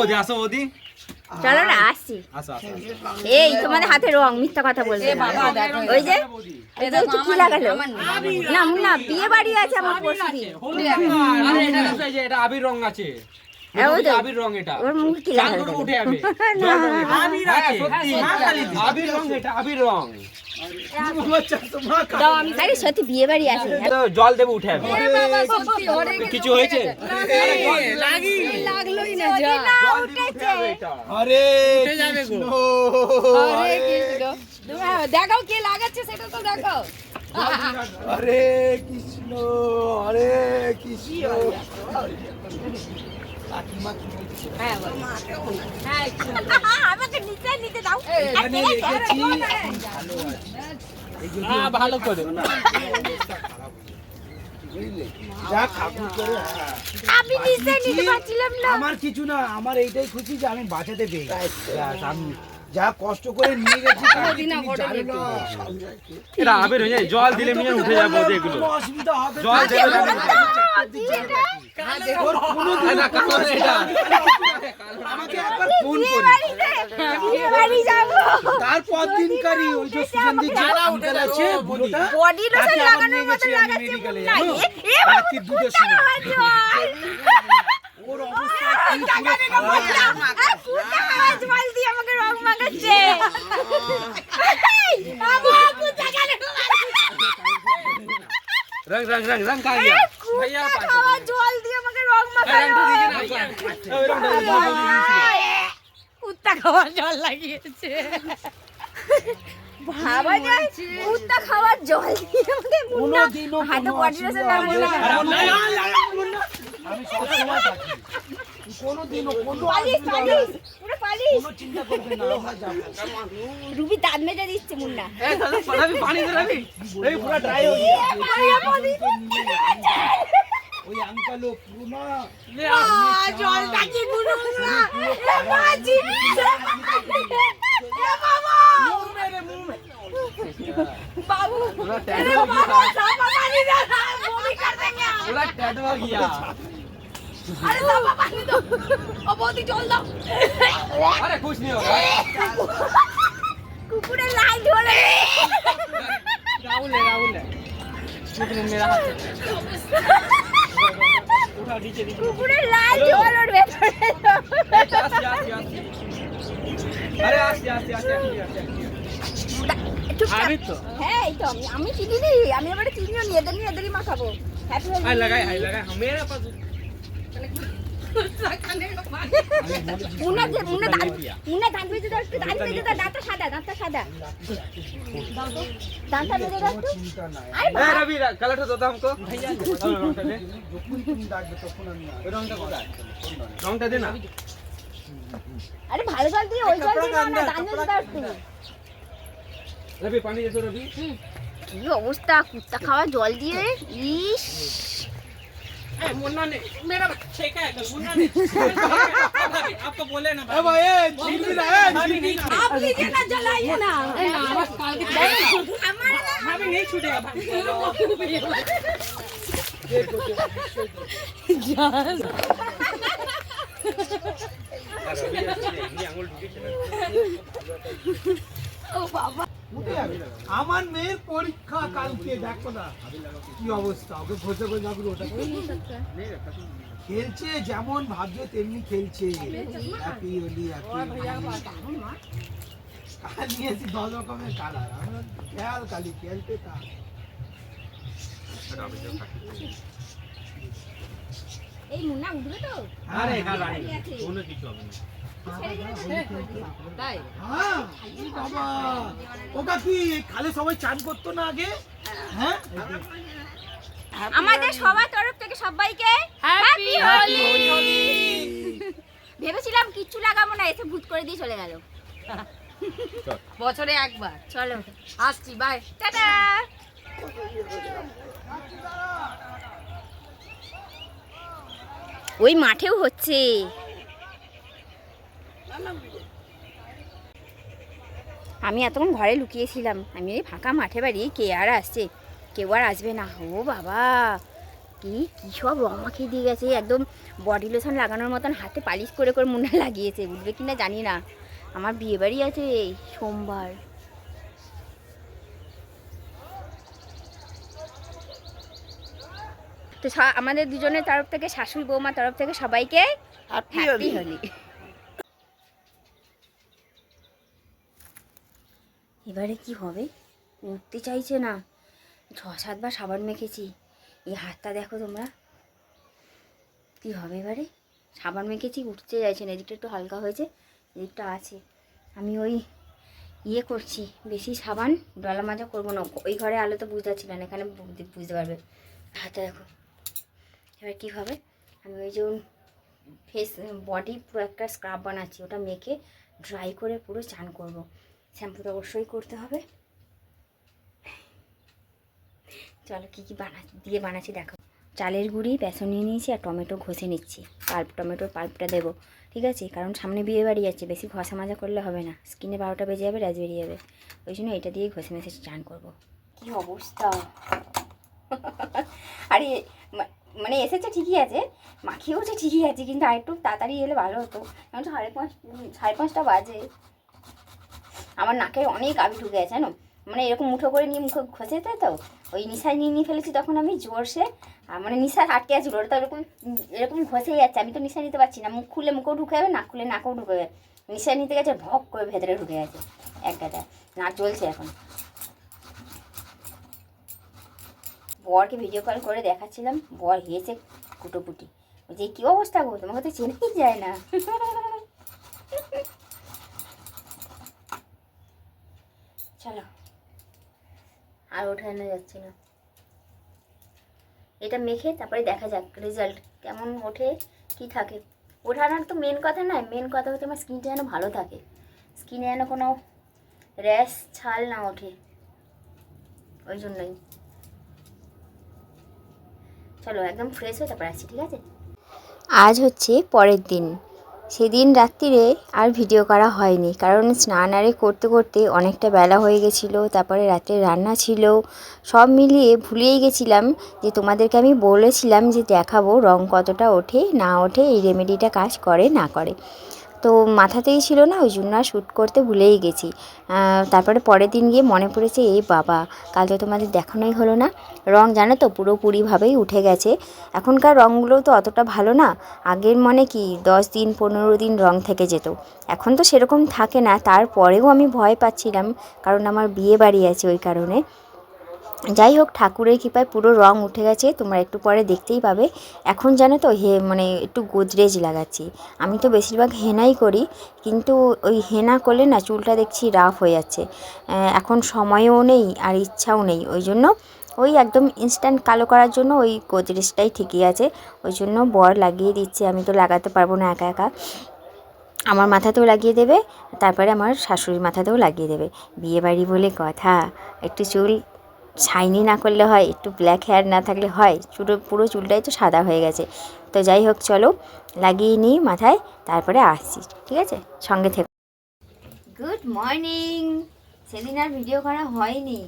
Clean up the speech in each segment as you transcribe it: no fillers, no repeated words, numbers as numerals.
ওদি আসো ওদি চলো না আসছি। এই তোমাদের হাতে রং, মিথ্যা কথা বলবে। ওই যে কি লাগালো না মুন্না, বিয়ে বাড়ি আছে আমার পরশুদিন। এটা আবির রং আছে, আবির রং, এটা ওর মুখ কি লাগালো উঠে যাবে। আবির রং, এটা আবির রং। আরে সত্যি বিয়ে বাড়ি আছে, জল দেবো উঠে যাবে। কিছু হয়েছে? লাগলোই না, আরে দেখাও কে লাগাচ্ছে সেটা তো দেখাও। হরে কৃষ্ণ, হরে কৃষ্ণ। আমাকে নিচে নিতে দাও। এখানে রেখেছি, ভালো করে যা ঠাকুর করে। আমি নিচে নিতে পারছিলাম না। আমার কিছু না, আমার এইটাই খুশি যে আমি বাঁচাতে পেরে আমি যা কষ্ট করে নিয়ে গেছি। এটা আবির হয়ে যায়, জল দিলে মিয়া উঠে যাবে এগুলো। কোনো অসুবিধা হবে জল না। দেবে ওর কোনো দিন আমাকে একবার ফোন করি, বিয়ে বাড়ি যাবো। তারপর দিনকারই ওই যে সুগন্ধি যে আঙ্কেল আছে বড়টা, বডি লোশন তাকে আবার লাগানোর নিয়ে মতো গেছি আমি লাগাচ্ছে মেডিকেলে। মুন্না। রাত্রি দুটোর সময় ওর অবস্থা কি পুরো খারাপ। জল দিয়ে আমাকে রং মাখাচ্ছে। रंग रंग रंग रंग कहाँ गया भैया? জল দিয়ে আমাকে রং মাখালো। কুত্তা খাওয়ার জল লাগিয়েছে। ভাবা যায় কুত্তা খাওয়ার জল দিয়ে আমাকে মুন্না কোনোদিনও হাতে কোনো বডি লোশন লাগানো না। আমি সবসময় থাকি, কোনোদিনও কোনো পালিস পালিস পুরো পালিস। কোনো চিন্তা করবে না, আমরা যাবো। রুবি দাঁত মেজে দিচ্ছে মুন্না। पानी दे रवि এই পুরো ড্রাই হয়ে গেছে। ভাইয়া পানি ওই আঙ্কেলও পুরো জলটা কি গুলো না বাজি বাবা बाबू अरे बाबा सापा पानी दे बॉडी कर देंगे पूरा टैटवा गया। अरे सापा पानी दो अब बहुत ही जल दो। अरे कुछ नहीं होगा। कुकुरे लाइट हो रहे राहुल है लेकिन मेरा हाथ उठा नीचे नीचे। कुकुरे लाइट हो रहे अरे आस्ते आस्ते आस्ते आस्ते আমি তো হ্যাঁ এই তো আমি চিনি নি, আমি এবারে চিনিও নি, এদেরই মাখাবো। হ্যাপি হোলি हाय लगाए मेरा पास মুন্না দাঁত বেজে দাও একটু, দাঁত বেজে দাও, দাঁতটা সাদা দাঁতটা বেজে দাও একটু। আরে ए रवि कलर तो दो हमको भैया रंगटा दे। যখন তুমি ডাকবে তখন আমি আসবো। रंगटा कोথায় रंगटा दे ना। আরে ভালো জল দিয়ে ওই জল দিয়ে না, দাঁত বেজে দাও একটু। रवि पानी दे तो रवि। কি অবস্থা কুত্তা খাওয়া জল দিয়ে। ইস मुन्ना ने मेरा छेका है मुन्ना ने आपको बोले ना এ ভাই এ ঝিলবি না, এ ঝিলবি না। आप लीजिए ना जलाइए ना हमारा भाभी नहीं छूटेगा ओ बाबा আমার মেয়ের পরীক্ষা কালকে, দেখো না কি অবস্থা, ওকে ঘষে ঘষে আপনি ওটা করে খেলছে, যেমন ভাবছে তেমনি খেলছে। হ্যাপি হোলি কাল নিয়েছি 10 রকমের কালার, আমরা খেয়াল কালি খেলতে তা। এই মুন্না উঠবে তো আরে গাড়ি কোনো কিছু হবে না। তাই হ্যাঁ বাবা, ওটা কি খালে সবাই চান করতো না আগে? হ্যাঁ আমাদের সবার তরফ থেকে সবাইকে হ্যাপি হোলি। ভেবেছিলাম কিচ্ছু লাগাবো না, এসে ভূত করে দিয়ে চলে গেল। বছরে একবার চলো আসছি, বাই টাটা। ওই মাঠেও হচ্ছে। আমি এতক্ষণ ঘরে লুকিয়েছিলাম, আমি ওই ফাঁকা মাঠে বাড়ি কে আর আসছে, কেউ আর আসবে না। ও বাবা কি কী সব রং মাখিয়ে দিয়ে গেছে, একদম বডি লোশন লাগানোর মতন হাতে পালিশ করে করে মুন্না লাগিয়েছে, বুঝবে কি না জানি না। আমার বিয়েবাড়ি আছে এই সোমবার। তো আমাদের দুজনের তরফ থেকে, শাশুড়ি বৌমার তরফ থেকে সবাইকে হ্যাপি হোলি। এবারে কি হবে, উঠতে চাইছে না। 6-7 বার সাবান মেখেছি, এই হাতটা দেখো তোমরা কি হবে। এবারে সাবান মেখেছি, উঠতে চাইছে না। এদিকটা একটু হালকা হয়েছে, এদিকটা আছে। আমি ওই ইয়ে করছি, বেশি সাবান ডলা মাজা করবো না। ওই ঘরে আলো তো বুঝতে পারছি না, এখানে বুঝতে পারবে। হাতে দেখো এবার কী হবে, আমি ওই যে ফেস বডি পুরো একটা স্ক্রাব বানাচ্ছি, ওটা মেখে ড্রাই করে পুরো চান করব। শ্যাম্পু তো অবশ্যই করতে হবে। চলো কী কী দিয়ে বানাচ্ছি দেখো। চালের গুঁড়ি, বেসন নিয়ে নিয়েছি আর টমেটো ঘষে নিচ্ছি। টমেটোর পাল্পটা দেবো, ঠিক আছে, কারণ সামনে বিয়ে বাড়ি যাচ্ছে, বেশি ঘষা মাজা করলে হবে না, স্কিনে 12টা বেজে যাবে, র্যাশ বেরিয়ে যাবে। ওই জন্য এটা দিয়েই ঘষে মেশে চান করবো। কী অবস্থা আরে মানে এসেছে ঠিকই আছে, মাখিয়ে উঠছে ঠিকই আছে, কিন্তু আরেকটু তাড়াতাড়ি এলে ভালো হতো, কারণ 5:30 বাজে। আমার নাকে অনেক আবি ঢুকে গেছে জানো, মানে এরকম মুঠো করে নিয়ে মুখে ঘষে যেতে, তো ওই নিশায় নিয়ে ফেলেছি তখন আমি জোরসে, মানে নিশার আটকে আছে, ওটা তো এরকম ঘষেই যাচ্ছে। আমি তো নিশা নিতে পারছি না, মুখ খুলে মুখেও ঢুকে যাবে, নাক খুলে নাকেও ঢুকে যাবে। নিশায় নিতে গেছে, ভক করে ভেতরে ঢুকে গেছে একটা, নাক জ্বলছে এখন। বরকে ভিডিও কল করে দেখাচ্ছিলাম, বর হেসে কুটোপুটি, যে কী অবস্থা গো, তোমাকে তো চেনেই যায় না। চলো আর ওঠানো যাচ্ছে না, এটা মেখে তারপরে দেখা যাক রেজাল্ট কেমন ওঠে, কি থাকে। ওঠানোর তো মেন কথা নয়, মেন কথা হচ্ছে আমার স্কিনটা যেন ভালো থাকে, স্কিনে যেন কোনো র্যাশ ছাল না ওঠে, ওই জন্যই। চলো একদম ফ্রেশ হয়ে তারপর আসছি, ঠিক আছে। আজ হচ্ছে পরের দিন, সেদিন রাত্রিরে আর ভিডিও করা হয়নি, কারণ স্নান আরে করতে করতে অনেকটা বেলা হয়ে গেছিলো। তারপরে রাত্রে রান্না ছিল, সব মিলিয়ে ভুলেই গেছিলাম যে তোমাদেরকে আমি বলেছিলাম যে দেখাবো রং কতটা ওঠে না ওঠে, এই রেমেডিটা কাজ করে না করে। তো মাথাতেই ছিল না, ওই জন্য আর শ্যুট করতে ভুলেই গেছি। তারপরে পরের দিন গিয়ে মনে পড়েছে, এই বাবা কাল তো তোমাদের দেখানোই হলো না। রং জানো তো পুরোপুরিভাবেই উঠে গেছে। এখনকার রঙগুলোও তো অতটা ভালো না, আগের মনে কি 10 দিন 15 দিন রং থেকে যেত, এখন তো সেরকম থাকে না। তারপরেও আমি ভয় পাচ্ছিলাম, কারণ আমার বিয়ে বাড়ি আছে ওই কারণে। যাই হোক, ঠাকুরের কৃপায় পুরো রং উঠে গেছে, তোমরা একটু পরে দেখতেই পাবে। এখন জানো তো মানে একটু গোদরেজ লাগাচ্ছি। আমি তো বেশিরভাগ হেনাই করি, কিন্তু ওই হেনা করলে না চুলটা দেখছি রাফ হয়ে যাচ্ছে। এখন সময়ও নেই আর ইচ্ছাও নেই, ওই জন্য ওই একদম ইনস্ট্যান্ট কালো করার জন্য ওই গোদরেজটাই ঠিকই আছে, ওই জন্য বর লাগিয়ে দিচ্ছে। আমি তো লাগাতে পারবো না একা একা, আমার মাথাতেও লাগিয়ে দেবে, তারপরে আমার শাশুড়ির মাথাতেও লাগিয়ে দেবে। বিয়েবাড়ি বলে কথা, একটু চুল শাইনি না করলে হয়, একটু ব্ল্যাক হেয়ার না থাকলে হয়, পুরো চুলটাই তো সাদা হয়ে গেছে। তো যাই হোক, চলো লাগিয়ে নিই মাথায়, তারপরে আসছি, ঠিক আছে, সঙ্গে থেকো। Good morning. সেদিন আর ভিডিও করা হয়নি,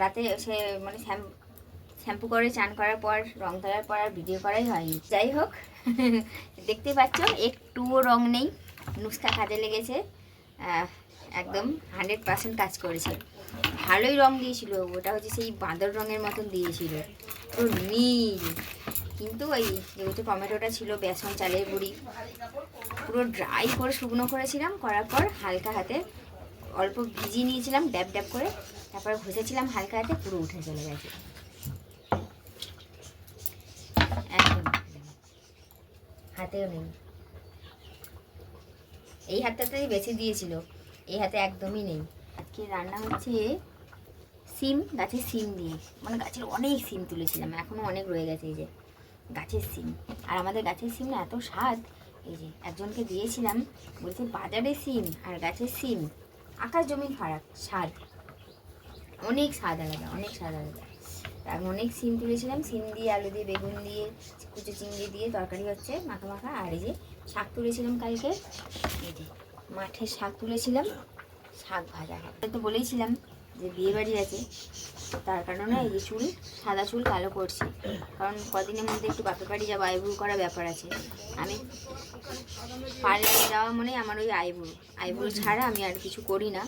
রাতে সে মানে শ্যাম্পু করে চান করার পর রং তোলার পর আর ভিডিও করাই হয়নি। যাই হোক, দেখতে পাচ্ছ একটুও রং নেই, নুস্খা কাজে লেগেছে, একদম 100% কাজ করেছে। ভালোই রং দিয়েছিল, ওটা হচ্ছে সেই বাঁদর রঙের মতন দিয়েছিল, পুরো নীল। কিন্তু ওই যেহেতু টমেটোটা ছিল, বেসন চালের গুঁড়ি পুরো ড্রাই করে শুকনো করেছিলাম, করার পর হালকা হাতে অল্প ভিজিয়ে নিয়েছিলাম ড্যাব ড্যাব করে, তারপরে ঘষেছিলাম হালকা হাতে, পুরো উঠে চলে গেছে একদম, হাতেও নেই। এই হাতটাতেই বেশি দিয়েছিল, এই হাতে একদমই নেই। আজকে রান্না হচ্ছে সিম, গাছের সিম দিয়ে, মানে গাছের অনেক সিম তুলেছিলাম, এখনও অনেক রয়ে গেছে। এই যে গাছের সিম, আর আমাদের গাছের সিম না এত স্বাদ, এই যে একজনকে দিয়েছিলাম, বলছে বাজারের সিম আর গাছের সিম আকাশ জমিন ফারাক, স্বাদ অনেক স্বাদ আলাদা, অনেক স্বাদ আলাদা। আমি অনেক সিম তুলেছিলাম, সিম দিয়ে আলু দিয়ে বেগুন দিয়ে কুচো চিংড়ি দিয়ে তরকারি হচ্ছে মাখা মাখা। আর এই যে শাক তুলেছিলাম কালকে, এই যে মাঠের শাক তুলেছিলাম, শাক ভাজা হবে। তো বলেইছিলাম যে বিয়ে বাড়ি আছে, তার কারণে এই যে চুল, সাদা চুল কালো করছি, কারণ কদিনের মধ্যে একটু বাপের বাড়ি যাবো, আইব্রু করার ব্যাপার আছে। আমি পার্লারে যাওয়া মানে আমার ওই আইব্রু ছাড়া আমি আর কিছু করি না,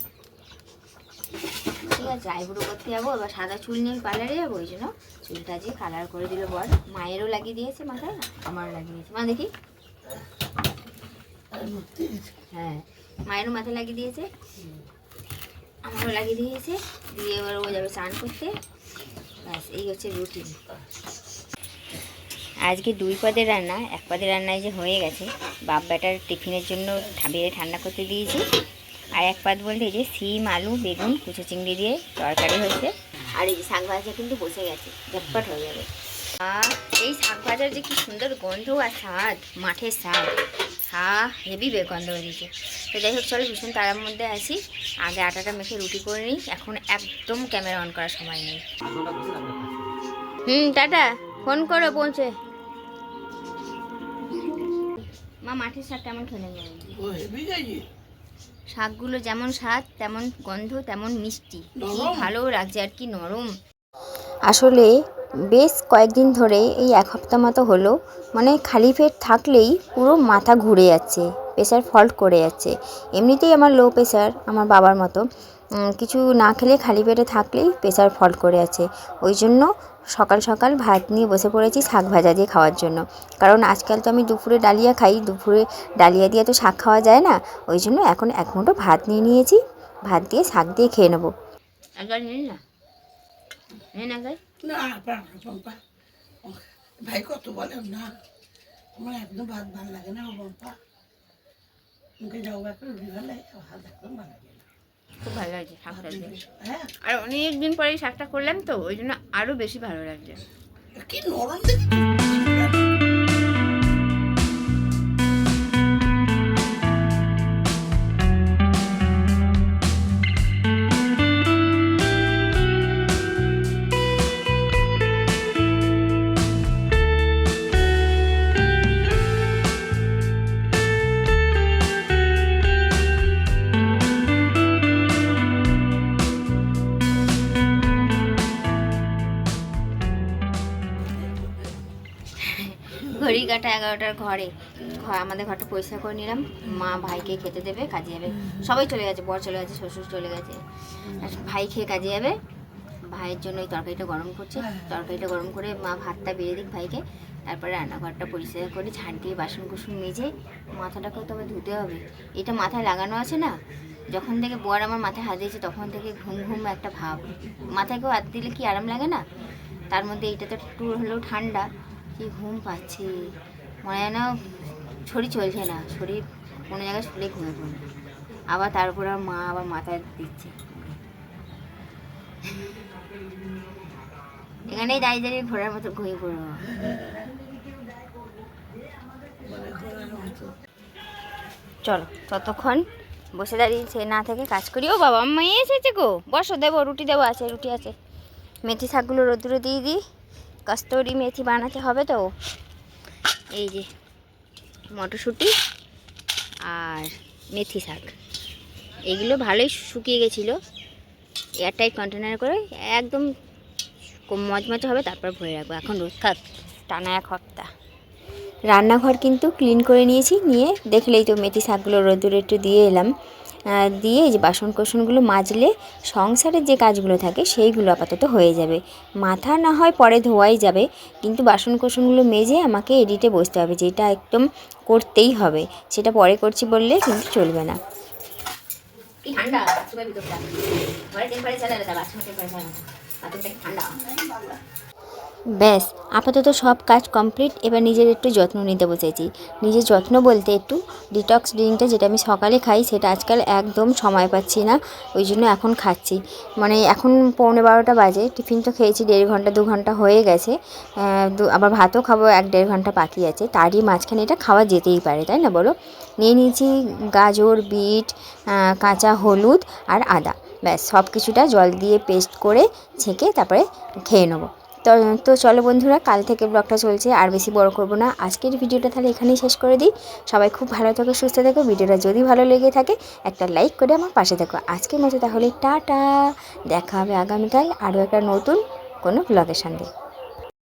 ঠিক আছে। আইব্রো করতে যাবো, এবার সাদা চুল নিয়ে পার্লারে যাবো, ওই জন্য চুলটা যে কালার করে দিল বর। মায়েরও লাগিয়ে দিয়েছে মাথায়, আমারও লাগিয়ে দিয়েছে। মা দেখি, হ্যাঁ মায়েরও মাথায় লাগিয়ে দিয়েছে, আমারও লাগিয়ে দিয়েছে। দিয়ে এবার ও যাবে স্নান করতে, ব্যাস এই হচ্ছে রুটিন। আজকে 2 পদের রান্না, 1 পদের রান্নায় যে হয়ে গেছে। বাপ বেটার টিফিনের জন্য বেড়ে ঠান্ডা করতে দিয়েছি। আর 1 পাত বলতে এই যে সিম, আলু, বেগুন, কুচো চিংড়ি দিয়ে তরকারি হয়েছে। আর এই যে শাক ভাজা কিন্তু বসে গেছে, ঝটপট হয়ে যাবে। এই শাক ভাজার যে কি সুন্দর গন্ধ আর স্বাদ, মাঠের শাক, হেভি গন্ধ বেরিয়েছে। তো যাই হোক, চলো ভীষণ তারার মধ্যে আসি, আগে আটাটা মেখে রুটি করে নিই, এখন একদম ক্যামেরা অন করার সময় নেই। টাটা, ফোন করো পৌঁছে। মা মাঠের শাক কেমন খেলে যাবে? শাকগুলো যেমন স্বাদ, তেমন গন্ধ, তেমন মিষ্টি, কি ভালো লাগছে আর কি নরম। আসলে বেশ কয়েকদিন ধরে, এই 1 সপ্তাহ মতো হলো, মানে খালি পেট থাকলেই পুরো মাথা ঘুরে যাচ্ছে, প্রেশার ফল্ট করে যাচ্ছে। এমনিতেই আমার লো প্রেশার, আমার বাবার মতো। কিছু না খেলে খালি পেটে থাকলেই প্রেশার ফল্ট করে যাচ্ছে। ওই জন্য সকাল সকাল ভাত নিয়ে বসে পড়েছি শাক ভাজা দিয়ে খাওয়ার জন্য। কারণ আজকাল তো আমি দুপুরে ডালিয়া খাই, দুপুরে ডালিয়া দিয়ে তো শাক খাওয়া যায় না, ওই জন্য এখন 1 মুঠো ভাত নিয়ে নিয়েছি, ভাত দিয়ে শাক দিয়ে খেয়ে নেবো। একবার নিন না, নিন একবার। না পম্পা, ভাই কত বলে না, আমার একদম ভাত ভালো লাগে না পম্পা, মুখে যাও একবার রুটি ভালো লাগে, ভাত একদম ভালো লাগে না। খুব ভালো লাগছে শাকটা দিয়ে, হ্যাঁ আর অনেক দিন পরে শাকটা করলাম তো, ওই জন্য আরও বেশি ভালো লাগছে। কি নরম দেখি। ঘড়ি কাটা 11টার ঘরে, আমাদের ঘরটা পরিষ্কার করে নিলাম। মা ভাইকে খেতে দেবে, কাজে যাবে, সবাই চলে গেছে, বর চলে গেছে, শ্বশুর চলে গেছে, ভাই খেয়ে কাজে যাবে। ভাইয়ের জন্য ওই তরকারিটা গরম করছে, তরকারিটা গরম করে মা ভাতটা বেড়ে দিক ভাইকে, তারপরে রান্নাঘরটা পরিষ্কার করে ঝাড় দিয়ে বাসন কুসন মেজে মাথাটাকেও তবে ধুতে হবে। এটা মাথায় লাগানো আছে না, যখন থেকে বর আমার মাথায় হাত দিয়েছে তখন থেকে ঘুম ঘুম একটা ভাব। মাথায় কেউ হাত দিলে কি আরাম লাগে না, তার মধ্যে এইটা তো একটু হলেও ঠান্ডা, কি ঘুম পাচ্ছে, মনে হয় না শরীর চলছে না, শরীর কোনো জায়গায় শুলে ঘুমিয়ে পড়বে। আবার তার উপর মা আবার মাথায় দিচ্ছে, এখানেই দাঁড়িয়ে দাঁড়িয়ে ঘোরার মতো ঘুমিয়ে পড়বো। চলো ততক্ষণ বসে দাঁড়িয়ে সে না থেকে কাজ করি। ও বাবা, আম্মা এসেছে গো, বসো, দেবো রুটি, দেবো, আছে রুটি আছে। মেথি শাকগুলো রোদ্দুরে দিয়ে দিই, কস্তুরি মেথি বানাতে হবে তো। এই যে মটরশুঁটি আর মেথি শাক, এগুলো ভালোই শুকিয়ে গেছিলো, এয়ারটাইট কন্টেনার করে একদম মচমচে হবে, তারপর ভরে রাখবো। এখন রোদ থাক টানা 1 সপ্তাহ। রান্নাঘর কিন্তু ক্লিন করে নিয়েছি, নিয়ে দেখলেই তো মেথি শাকগুলো রোদ্দুরে একটু দিয়ে এলাম, দিয়ে এই যে বাসন কোসনগুলো মাজলে সংসারের যে কাজগুলো থাকে সেইগুলো আপাতত হয়ে যাবে। মাথা না হয় পরে ধোয়াই যাবে, কিন্তু বাসন কোসনগুলো মেজে আমাকে এডিটে বসতে হবে, যেটা একদম করতেই হবে, সেটা পরে করছি বললে কিন্তু চলবে না। ঠান্ডা ব্যাস আপাতত সব কাজ কমপ্লিট। এবার নিজের একটু যত্ন নিতে বসেছি। নিজের যত্ন বলতে একটু ডিটক্স ড্রিঙ্কটা, যেটা আমি সকালে খাই, সেটা আজকাল একদম সময় পাচ্ছি না, ওই জন্য এখন খাচ্ছি। মানে এখন 11:15 বাজে, টিফিন তো খেয়েছি 1.5 ঘন্টা 2 ঘন্টা হয়ে গেছে, আবার ভাতও খাবো 1-1.5 ঘন্টা বাকি আছে, তারই মাঝখানে এটা খাওয়া যেতেই পারে, তাই না বলো। নিয়ে নিয়েছি গাজর, বিট, কাঁচা হলুদ আর আদা, ব্যাস সব কিছুটা জল দিয়ে পেস্ট করে ছেঁকে তারপরে খেয়ে নেবো। তো তো চলো বন্ধুরা, কাল থেকে ব্লগটা চলছে, আর বেশি বড় করব না। আজকের ভিডিওটা তাহলে এখানেই শেষ করে দিই। সবাই খুব ভালো থেকো, সুস্থ থেকো। ভিডিওটা যদি ভালো লেগে থাকে একটা লাইক করে আমার পাশে থেকো। আজকের মতো তাহলে টাটা, দেখা হবে আগামীকাল আরও একটা নতুন কোনো ব্লগের সঙ্গে।